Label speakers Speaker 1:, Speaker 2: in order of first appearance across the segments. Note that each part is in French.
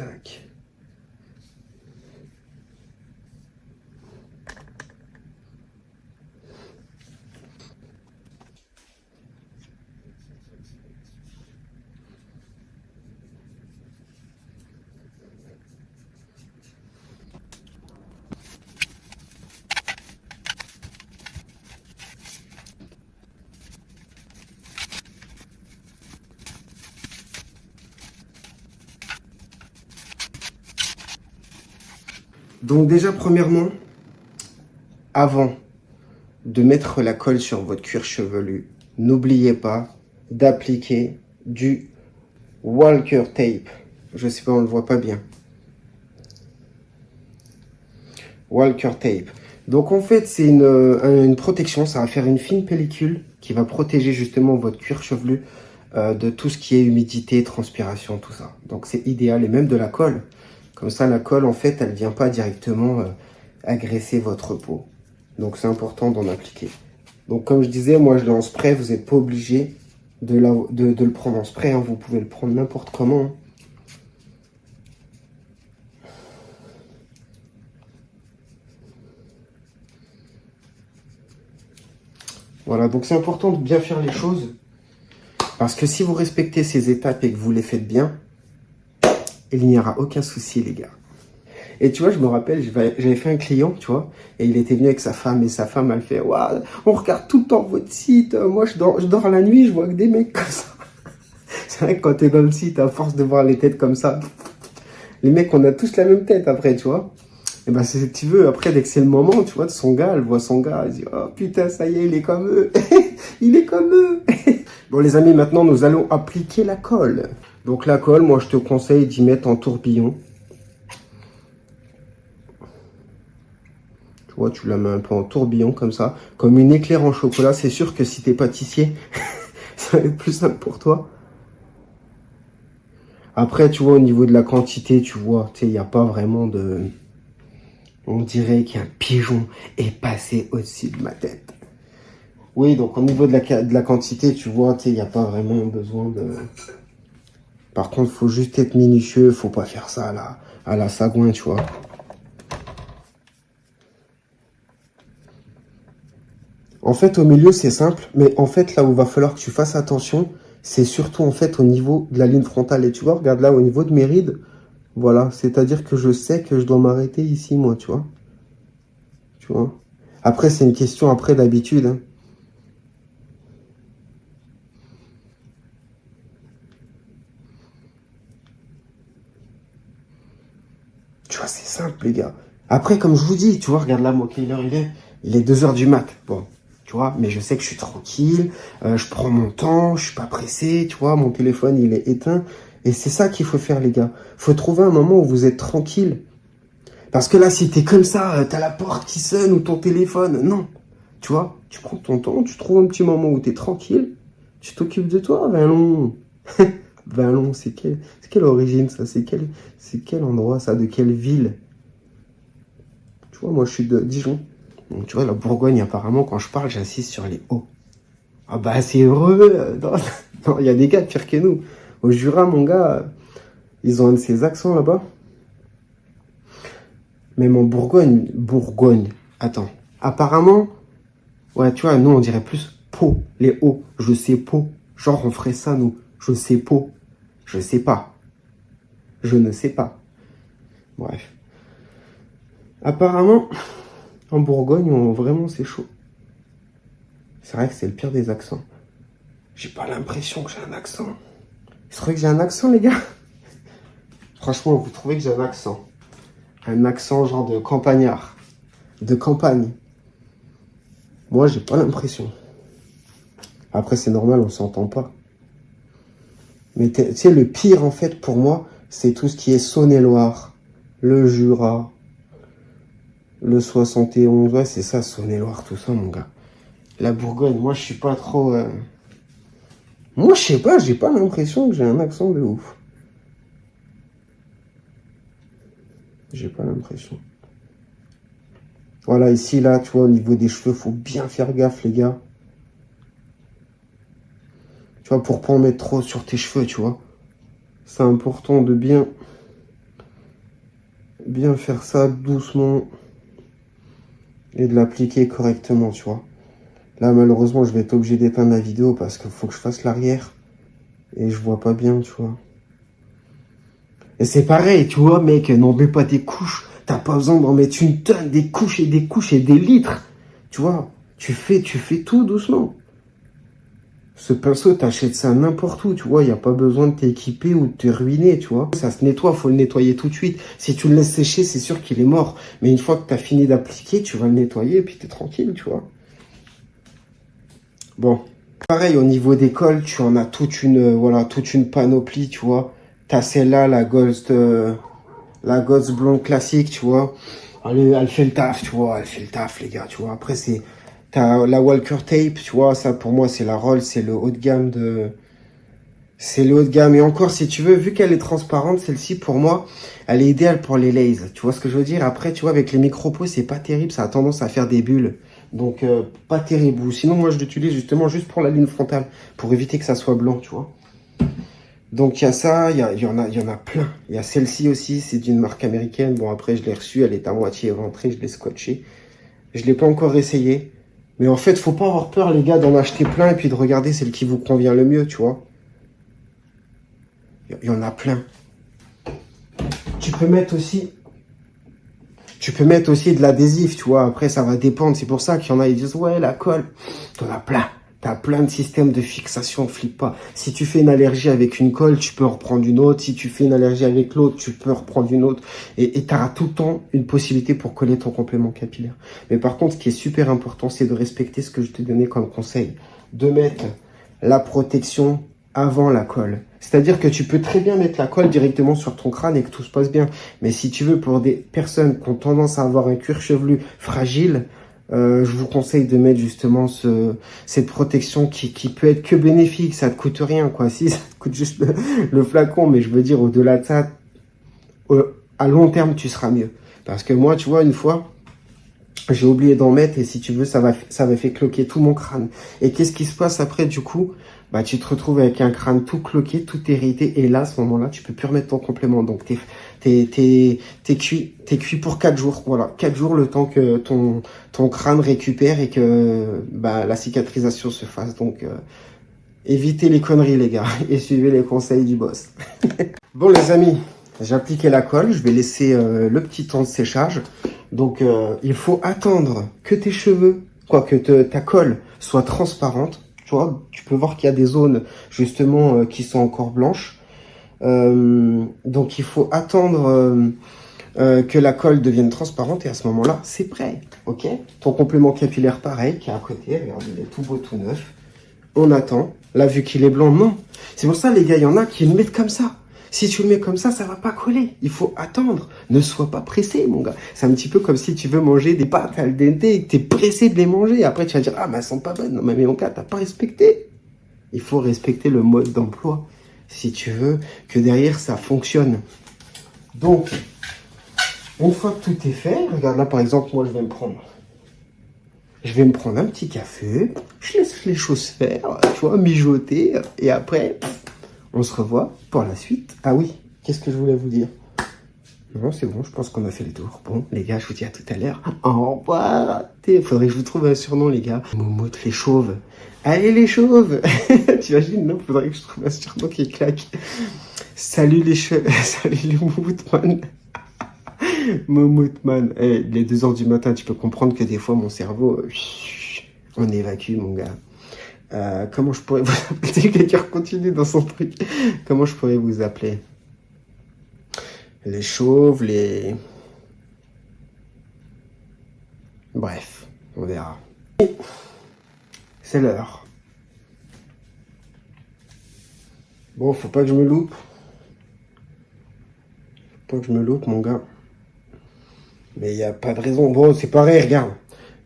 Speaker 1: tac. Donc déjà, premièrement, avant de mettre la colle sur votre cuir chevelu, n'oubliez pas d'appliquer du Walker Tape. Je sais pas, on ne le voit pas bien. Walker Tape. Donc en fait, c'est une protection, ça va faire une fine pellicule qui va protéger justement votre cuir chevelu de tout ce qui est humidité, transpiration, tout ça. Donc c'est idéal, et même de la colle. Comme ça, la colle, en fait, elle ne vient pas directement agresser votre peau. Donc c'est important d'en appliquer. Donc comme je disais, moi je l'ai en spray, vous n'êtes pas obligé de le prendre en spray, hein. Vous pouvez le prendre n'importe comment, hein. Voilà, donc c'est important de bien faire les choses. Parce que si vous respectez ces étapes et que vous les faites bien, il n'y aura aucun souci, les gars. Et tu vois, je me rappelle, j'avais fait un client, tu vois, et il était venu avec sa femme, et sa femme, elle fait, waouh, on regarde tout le temps votre site, moi je dors la nuit, je vois que des mecs comme ça. C'est vrai que quand t'es dans le site, à force de voir les têtes comme ça, les mecs, on a tous la même tête après, tu vois. Et ben, si tu veux, après, dès que c'est le moment, tu vois, de son gars, elle voit son gars, elle dit, oh putain, ça y est, il est comme eux. Il est comme eux. Bon, les amis, maintenant, nous allons appliquer la colle. Donc, la colle, moi, je te conseille d'y mettre en tourbillon. Tu vois, tu la mets un peu en tourbillon, comme ça. Comme une éclair en chocolat. C'est sûr que si t'es pâtissier, ça va être plus simple pour toi. Après, tu vois, au niveau de la quantité, tu vois, tu sais, il n'y a pas vraiment de... On dirait qu'un pigeon est passé au-dessus de ma tête. Oui, donc au niveau de la quantité, tu vois, il n'y a pas vraiment besoin de... Par contre, il faut juste être minutieux, faut pas faire ça à la sagouin, tu vois. En fait, au milieu, c'est simple, mais en fait, là où il va falloir que tu fasses attention, c'est surtout en fait au niveau de la ligne frontale. Et tu vois, regarde là, au niveau de mes rides, voilà, c'est-à-dire que je sais que je dois m'arrêter ici, moi, tu vois. Tu vois. Après, c'est une question après d'habitude, hein. Tu vois, c'est simple, les gars. Après, comme je vous dis, tu vois, regarde là, moi, quelle heure il est? Il est 2 h du mat. Bon, tu vois, mais je sais que je suis tranquille, je prends mon temps, je suis pas pressé, tu vois, mon téléphone, il est éteint. Et c'est ça qu'il faut faire, les gars. Faut trouver un moment où vous êtes tranquille. Parce que là, si t'es comme ça, t'as la porte qui sonne ou ton téléphone, non. Tu vois, tu prends ton temps, tu trouves un petit moment où t'es tranquille, tu t'occupes de toi, Vinlon. Vinlon, c'est quelle origine, ça? C'est quel endroit, ça? De quelle ville? Tu vois, moi, je suis de Dijon. Donc, tu vois, la Bourgogne, apparemment, quand je parle, j'insiste sur les O. Ah bah, c'est heureux. Non, il y a des gars pires que nous. Au Jura, mon gars, ils ont un de ces accents là-bas. Même en Bourgogne. Attends. Apparemment, ouais, tu vois, nous, on dirait plus po, les O. Je sais po. Genre, on ferait ça, nous. Je sais po. Je sais pas. Je ne sais pas. Bref. Apparemment, en Bourgogne, vraiment, c'est chaud. C'est vrai que c'est le pire des accents. J'ai pas l'impression que j'ai un accent. Vous trouvez que j'ai un accent, les gars? Franchement, vous trouvez que j'ai un accent? Un accent genre de campagnard. De campagne. Moi, j'ai pas l'impression. Après, c'est normal, on s'entend pas. Mais tu sais, le pire, en fait, pour moi, c'est tout ce qui est Saône-et-Loire, le Jura, le 71. Ouais, c'est ça, Saône-et-Loire, tout ça, mon gars. La Bourgogne, moi, je suis pas trop... Moi, je sais pas, j'ai pas l'impression que j'ai un accent de ouf. J'ai pas l'impression. Voilà, ici, là, tu vois, au niveau des cheveux, faut bien faire gaffe, les gars. Tu vois, pour pas en mettre trop sur tes cheveux, tu vois. C'est important de bien bien faire ça doucement et de l'appliquer correctement, tu vois. Là, malheureusement, je vais être obligé d'éteindre la vidéo parce qu'il faut que je fasse l'arrière et je vois pas bien, tu vois. Et c'est pareil, tu vois, mec, n'en mets pas des couches. T'as pas besoin d'en mettre une tonne, des couches et des litres. Tu vois, tu fais tout doucement. Ce pinceau, t'achètes ça n'importe où, tu vois. Il n'y a pas besoin de t'équiper ou de te ruiner, tu vois. Ça se nettoie, faut le nettoyer tout de suite. Si tu le laisses sécher, c'est sûr qu'il est mort. Mais une fois que t'as fini d'appliquer, tu vas le nettoyer et puis t'es tranquille, tu vois. Bon. Pareil, au niveau des cols, tu en as toute une panoplie, tu vois. T'as celle-là, la Ghost blonde classique, tu vois. Elle fait le taf, tu vois. Elle fait le taf, les gars, tu vois. Après, t'as la Walker Tape, tu vois. Ça, pour moi, c'est la Roll, c'est le haut de gamme c'est le haut de gamme. Et encore, si tu veux, vu qu'elle est transparente, celle-ci, pour moi, elle est idéale pour les lays. Tu vois ce que je veux dire? Après, tu vois, avec les micro-pots, c'est pas terrible. Ça a tendance à faire des bulles. Donc, pas terrible. Ou sinon, moi, je l'utilise justement juste pour la ligne frontale. Pour éviter que ça soit blanc, tu vois. Donc, il y a ça. Il y en a plein. Il y a celle-ci aussi. C'est d'une marque américaine. Bon, après, je l'ai reçue. Elle est à moitié éventrée. Je l'ai scotchée. Je l'ai pas encore essayé. Mais en fait, faut pas avoir peur, les gars, d'en acheter plein et puis de regarder celle qui vous convient le mieux, tu vois. Il y en a plein. Tu peux mettre aussi de l'adhésif, tu vois. Après, ça va dépendre. C'est pour ça qu'il y en a, ils disent, ouais, la colle. T'en as plein. T'as plein de systèmes de fixation, flippe pas. Si tu fais une allergie avec une colle, tu peux en reprendre une autre. Si tu fais une allergie avec l'autre, tu peux reprendre une autre. Et t'auras tout le temps une possibilité pour coller ton complément capillaire. Mais par contre, ce qui est super important, c'est de respecter ce que je t'ai donné comme conseil. De mettre la protection avant la colle. C'est-à-dire que tu peux très bien mettre la colle directement sur ton crâne et que tout se passe bien. Mais si tu veux, pour des personnes qui ont tendance à avoir un cuir chevelu fragile, je vous conseille de mettre justement cette protection qui peut être que bénéfique. Ça te coûte rien, quoi. Si, ça te coûte juste le flacon. Mais je veux dire, au-delà de ça, à long terme, tu seras mieux. Parce que moi, tu vois, une fois, j'ai oublié d'en mettre et si tu veux, ça m'a fait cloquer tout mon crâne. Et qu'est-ce qui se passe après, du coup? Bah, tu te retrouves avec un crâne tout cloqué, tout hérité. Et là, à ce moment-là, tu peux plus remettre ton complément. Donc, t'es cuit pour 4 jours. Voilà. 4 jours, le temps que ton crâne récupère et que, bah, la cicatrisation se fasse. Donc, évitez les conneries, les gars. Et suivez les conseils du boss. Bon, les amis, j'ai appliqué la colle. Je vais laisser, le petit temps de séchage. Donc, il faut attendre que tes cheveux, que ta colle soit transparente. Tu vois, tu peux voir qu'il y a des zones, justement, qui sont encore blanches. Donc, il faut attendre que la colle devienne transparente. Et à ce moment-là, c'est prêt. OK? Ton complément capillaire, pareil, qui est à côté. Regarde, il est tout beau, tout neuf. On attend. Là, vu qu'il est blanc, non. C'est pour ça, les gars, il y en a qui le mettent comme ça. Si tu le mets comme ça va pas coller. Il faut attendre. Ne sois pas pressé, mon gars. C'est un petit peu comme si tu veux manger des pâtes al dente et que t'es pressé de les manger. Après, tu vas dire, ah, mais elles sont pas bonnes. Non, mais mon gars, t'as pas respecté. Il faut respecter le mode d'emploi si tu veux que derrière, ça fonctionne. Donc, une fois que tout est fait, regarde là, par exemple, moi, je vais me prendre un petit café. Je laisse les choses faire, tu vois, mijoter. Et après, on se revoit pour la suite. Ah oui, qu'est-ce que je voulais vous dire? Non, c'est bon, je pense qu'on a fait le tour. Bon, les gars, je vous dis à tout à l'heure. Au revoir. Faudrait que je vous trouve un surnom, les gars. Moumoute les chauves. Allez, les chauves. T'imagines, non? Faudrait que je trouve un surnom qui claque. Salut les cheveux. Salut les Moumoutman. Moumoutman. Eh, les 2 heures du matin, tu peux comprendre que des fois, mon cerveau, on évacue, mon gars. Comment je pourrais vous appeler? Quelqu'un continue dans son truc. Comment je pourrais vous appeler? Les chauves, Bref, on verra. C'est l'heure. Bon, faut pas que je me loupe. Faut pas que je me loupe, mon gars. Mais il n'y a pas de raison. Bon, c'est pareil, regarde.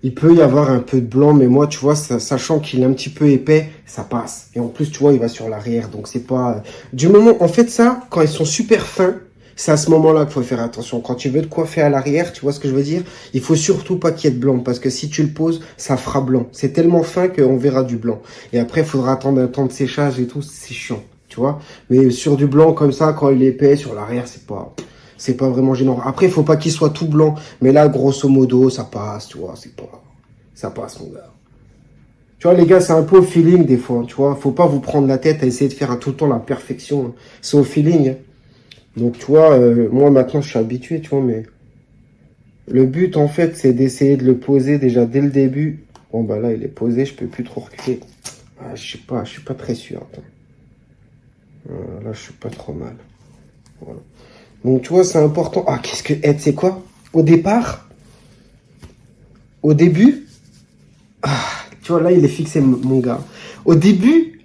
Speaker 1: Il peut y avoir un peu de blanc, mais moi, tu vois, sachant qu'il est un petit peu épais, ça passe. Et en plus, tu vois, il va sur l'arrière, donc c'est pas... Du moment... En fait, ça, quand ils sont super fins, c'est à ce moment-là qu'il faut faire attention. Quand tu veux te coiffer à l'arrière, tu vois ce que je veux dire? Il faut surtout pas qu'il y ait de blanc, parce que si tu le poses, ça fera blanc. C'est tellement fin qu'on verra du blanc. Et après, il faudra attendre un temps de séchage et tout, c'est chiant, tu vois? Mais sur du blanc comme ça, quand il est épais, sur l'arrière, C'est pas vraiment gênant. Après, il faut pas qu'il soit tout blanc. Mais là, grosso modo, ça passe, tu vois. C'est pas... Ça passe, mon gars. Tu vois, les gars, c'est un peu au feeling, des fois. Tu vois, faut pas vous prendre la tête à essayer de faire tout le temps la perfection. Hein. C'est au feeling. Hein. Donc, tu vois, moi, maintenant, je suis habitué, tu vois, mais... Le but, en fait, c'est d'essayer de le poser déjà dès le début. Bon, bah là, il est posé, je peux plus trop reculer. Ah, je suis pas très sûr. Attends. Là, je suis pas trop mal. Voilà. Donc, tu vois, c'est important. Ah, qu'est-ce que... tu sais quoi? Au départ, au début... Ah, tu vois, là, il est fixé, mon gars. Au début,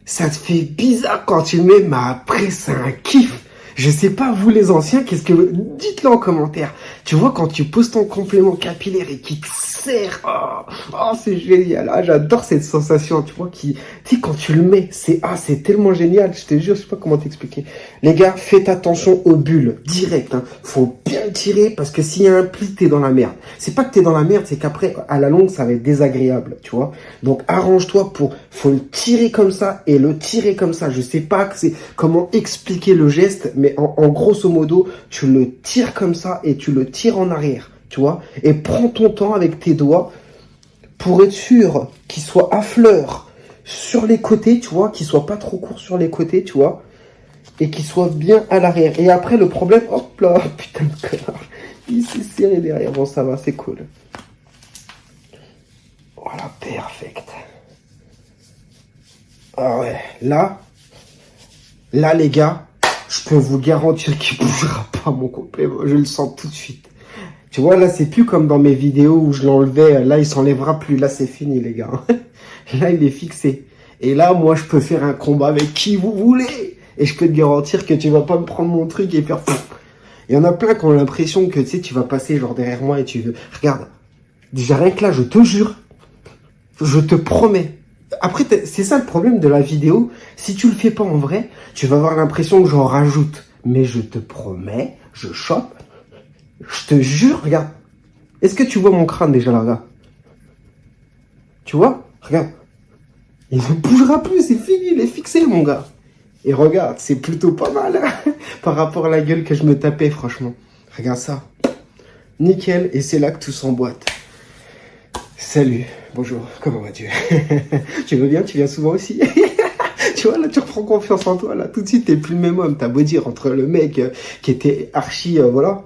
Speaker 1: ça te fait bizarre quand tu le mets, mais après, c'est un kiff. Je sais pas, vous les anciens, qu'est-ce que... Dites-le en commentaire. Tu vois, quand tu poses ton complément capillaire et qu'il te serre, oh c'est génial. Ah, j'adore cette sensation, tu vois, tu sais, quand tu le mets, c'est tellement génial, je te jure, je sais pas comment t'expliquer. Les gars, faites attention aux bulles, direct, hein. Faut bien le tirer, parce que s'il y a un pli, t'es dans la merde. C'est pas que t'es dans la merde, c'est qu'après, à la longue, ça va être désagréable, tu vois. Donc, arrange-toi faut le tirer comme ça et le tirer comme ça. Je sais pas comment expliquer le geste, mais en grosso modo, tu le tires comme ça et tu le tires en arrière, tu vois. Et prends ton temps avec tes doigts pour être sûr qu'il soit à fleur sur les côtés, tu vois, qu'il soit pas trop court sur les côtés, tu vois, et qu'il soit bien à l'arrière. Et après, le problème, hop là, putain de connard, il s'est serré derrière. Bon, ça va, c'est cool. Voilà, perfect. Ah ouais, là, les gars, je peux vous garantir qu'il bougera pas mon complément. Je le sens tout de suite. Tu vois, là, c'est plus comme dans mes vidéos où je l'enlevais. Là, il s'enlèvera plus. Là, c'est fini, les gars. Là, il est fixé. Et là, moi, je peux faire un combat avec qui vous voulez. Et je peux te garantir que tu vas pas me prendre mon truc et faire... Il y en a plein qui ont l'impression que, tu sais, tu vas passer genre derrière moi et tu veux... Regarde. Déjà, rien que là, je te jure. Je te promets. Après, c'est ça le problème de la vidéo. Si tu le fais pas en vrai, tu vas avoir l'impression que j'en rajoute. Mais je te promets, je chope. Je te jure, regarde. Est-ce que tu vois mon crâne déjà là, regarde. Tu vois? Regarde. Il ne bougera plus, c'est fini, il est fixé, mon gars. Et regarde, c'est plutôt pas mal, hein, par rapport à la gueule que je me tapais, franchement. Regarde ça. Nickel, et c'est là que tout s'emboîte. Salut, bonjour, comment vas-tu? Tu veux bien? Tu viens souvent aussi? Tu vois, là, tu reprends confiance en toi, là. Tout de suite, t'es plus le même homme. T'as beau dire entre le mec qui était archi, voilà.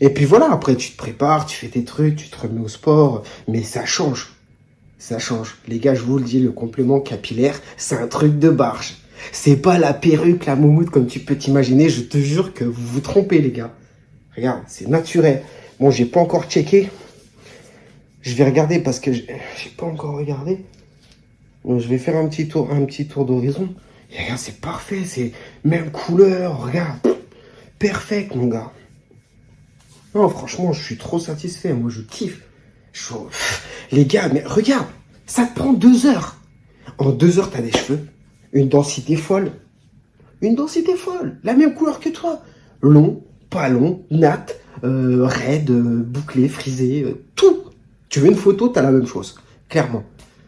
Speaker 1: Et puis voilà, après, tu te prépares, tu fais tes trucs, tu te remets au sport. Mais ça change. Ça change. Les gars, je vous le dis, le complément capillaire, c'est un truc de barge. C'est pas la perruque, la moumoute, comme tu peux t'imaginer. Je te jure que vous vous trompez, les gars. Regarde, c'est naturel. Bon, j'ai pas encore checké. Je vais regarder parce que j'ai pas encore regardé. Donc, je vais faire un petit tour d'horizon. Et regarde, c'est parfait, c'est même couleur, regarde. Perfect, mon gars. Non, franchement, je suis trop satisfait. Moi, je kiffe. Les gars, mais regarde, ça te prend 2 heures. En 2 heures, t'as des cheveux. Une densité folle. Une densité folle. La même couleur que toi. Long, pas long, nat, raide, bouclé, frisé, tout. Tu veux une photo, t'as la même chose. Clairement.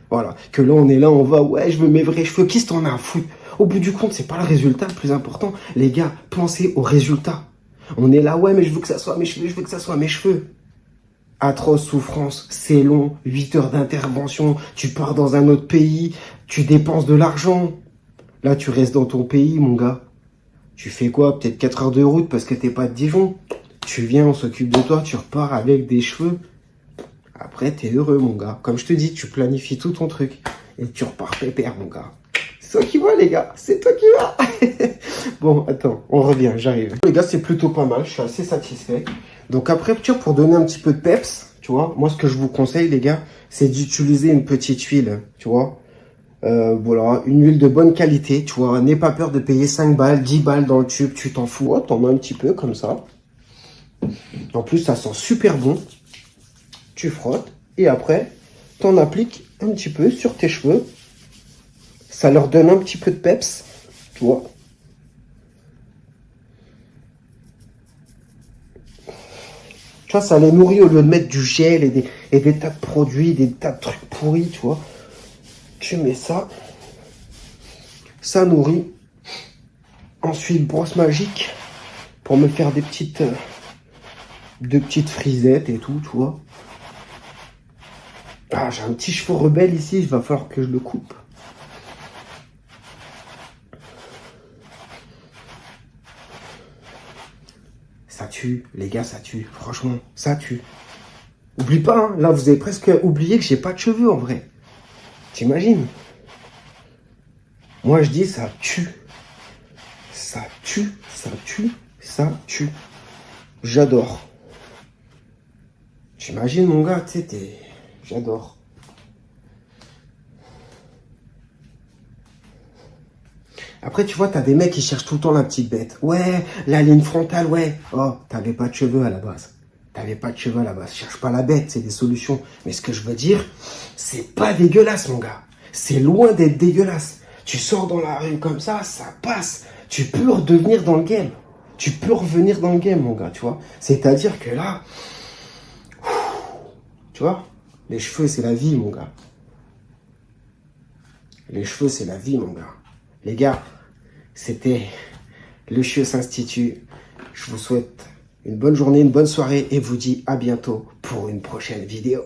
Speaker 1: Voilà. Que là, on est là, on va, ouais, je veux mes vrais cheveux. Qu'est-ce que t'en as à foutre? Au bout du compte, c'est pas le résultat le plus important. Les gars, pensez au résultat. On est là, ouais, mais je veux que ça soit mes cheveux, je veux que ça soit mes cheveux. Atroce souffrance, c'est long, 8 heures d'intervention, tu pars dans un autre pays, tu dépenses de l'argent. Là, tu restes dans ton pays, mon gars. Tu fais quoi? Peut-être 4 heures de route parce que t'es pas de Dijon. Tu viens, on s'occupe de toi, tu repars avec des cheveux. Après, t'es heureux, mon gars. Comme je te dis, tu planifies tout ton truc. Et tu repars pépère, mon gars. C'est toi qui vois, les gars. C'est toi qui vois. Bon, attends, on revient, j'arrive. Les gars, c'est plutôt pas mal. Je suis assez satisfait. Donc après, tu vois, pour donner un petit peu de peps, tu vois, moi, ce que je vous conseille, les gars, c'est d'utiliser une petite huile, tu vois. Voilà, une huile de bonne qualité, tu vois. N'aie pas peur de payer 5 balles, 10 balles dans le tube. Tu t'en fous. Hop, t'en mets un petit peu, comme ça. En plus, ça sent super bon. Tu frottes. Et après, t'en appliques un petit peu sur tes cheveux. Ça leur donne un petit peu de peps, tu vois. Tu vois, ça les nourrit au lieu de mettre du gel et des tas de produits, des tas de trucs pourris, tu vois. Tu mets ça. Ça nourrit. Ensuite, brosse magique. pour me faire des petites frisettes et tout, tu vois. Ah, j'ai un petit cheveu rebelle ici, il va falloir que je le coupe. Ça tue, les gars, ça tue. Franchement, ça tue. Oublie pas, hein, là, vous avez presque oublié que j'ai pas de cheveux, en vrai. T'imagines? Moi, je dis, ça tue. Ça tue, ça tue, ça tue. J'adore. T'imagines, mon gars, tu sais, j'adore. Après, tu vois, t'as des mecs qui cherchent tout le temps la petite bête. Ouais, la ligne frontale, ouais. Oh, t'avais pas de cheveux à la base. T'avais pas de cheveux à la base. Cherche pas la bête, c'est des solutions. Mais ce que je veux dire, c'est pas dégueulasse, mon gars. C'est loin d'être dégueulasse. Tu sors dans la rue comme ça passe. Tu peux redevenir dans le game. Tu peux revenir dans le game, mon gars, tu vois. C'est-à-dire que là, tu vois, les cheveux, c'est la vie, mon gars. Les cheveux, c'est la vie, mon gars. Les gars, c'était le Chios Institut. Je vous souhaite une bonne journée, une bonne soirée et vous dis à bientôt pour une prochaine vidéo.